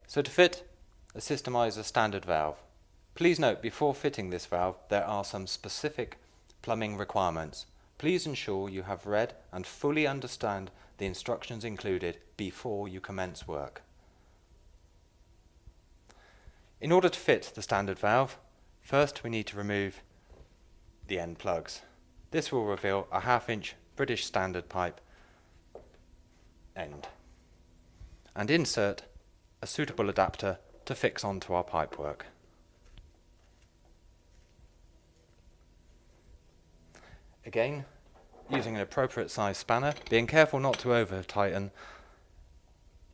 So to fit a Systemizer standard valve, please note before fitting this valve there are some specific plumbing requirements. Please ensure you have read and fully understand the instructions included before you commence work. In order to fit the standard valve, first we need to remove the end plugs. This will reveal a 1/2 inch British standard pipe end and insert a suitable adapter to fix onto our pipework. Again, using an appropriate size spanner, being careful not to over tighten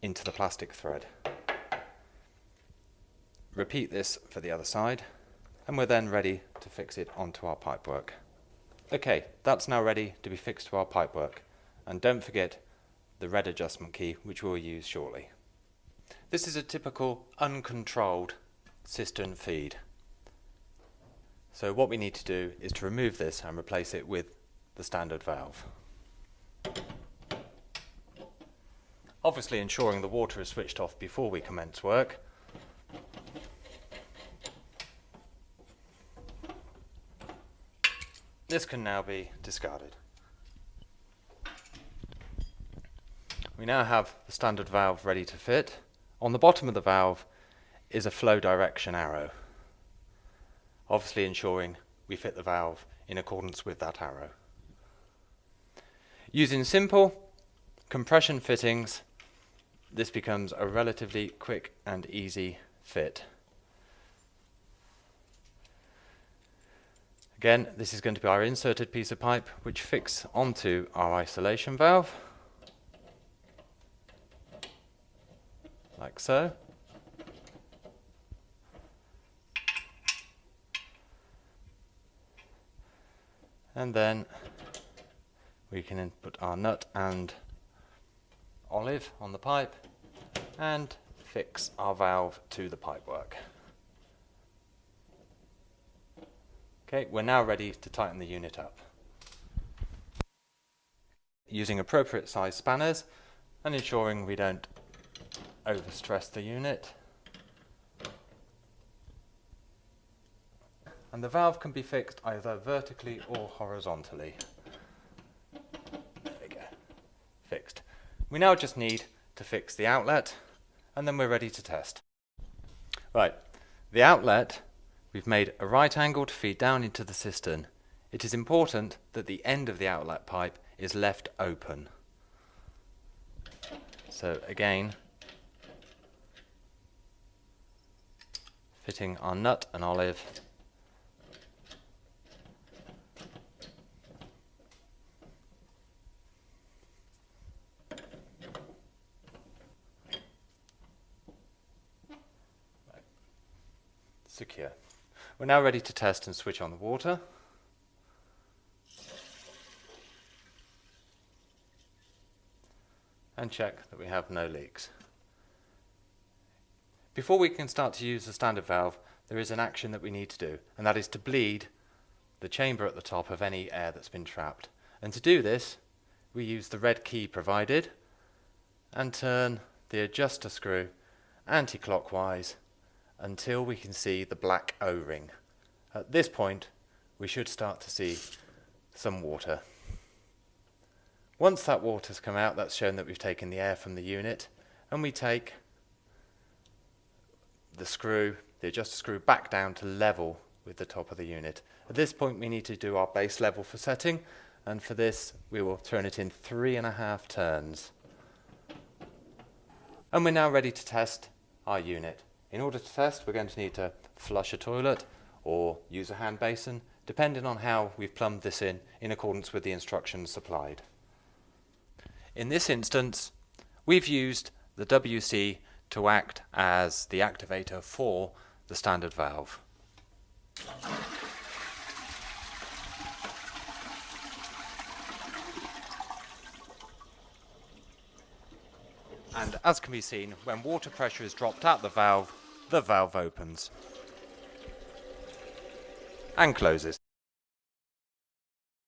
into the plastic thread. Repeat this for the other side, and we're then ready to fix it onto our pipework. Okay, that's now ready to be fixed to our pipework, and don't forget the red adjustment key, which we'll use shortly. This is a typical uncontrolled cistern feed. So what we need to do is to remove this and replace it with the standard valve. Obviously ensuring the water is switched off before we commence work. This can now be discarded. We now have the standard valve ready to fit. On the bottom of the valve is a flow direction arrow, obviously ensuring we fit the valve in accordance with that arrow. Using simple compression fittings, this becomes a relatively quick and easy fit. Again, this is going to be our inserted piece of pipe which fixes onto our isolation valve, like so. And then we can input our nut and olive on the pipe and fix our valve to the pipework. Okay, we're now ready to tighten the unit up. Using appropriate size spanners and ensuring we don't overstress the unit. And the valve can be fixed either vertically or horizontally. There we go. Fixed. We now just need to fix the outlet and then we're ready to test. Right, the outlet, we've made a right angle to feed down into the cistern. It is important that the end of the outlet pipe is left open. So again, fitting our nut and olive. Secure. We're now ready to test and switch on the water. And check that we have no leaks. Before we can start to use the standard valve, there is an action that we need to do, and that is to bleed the chamber at the top of any air that's been trapped. And to do this, we use the red key provided and turn the adjuster screw anti-clockwise until we can see the black O-ring. At this point, we should start to see some water. Once that water's come out, that's shown that we've taken the air from the unit, and we take the adjuster screw back down to level with the top of the unit. At this point, we need to do our base level for setting, and for this, we will turn it in 3.5 turns. And we're now ready to test our unit. In order to test, we're going to need to flush a toilet or use a hand basin, depending on how we've plumbed this in accordance with the instructions supplied. In this instance, we've used the WC to act as the activator for the standard valve. And as can be seen, when water pressure is dropped at the valve opens and closes.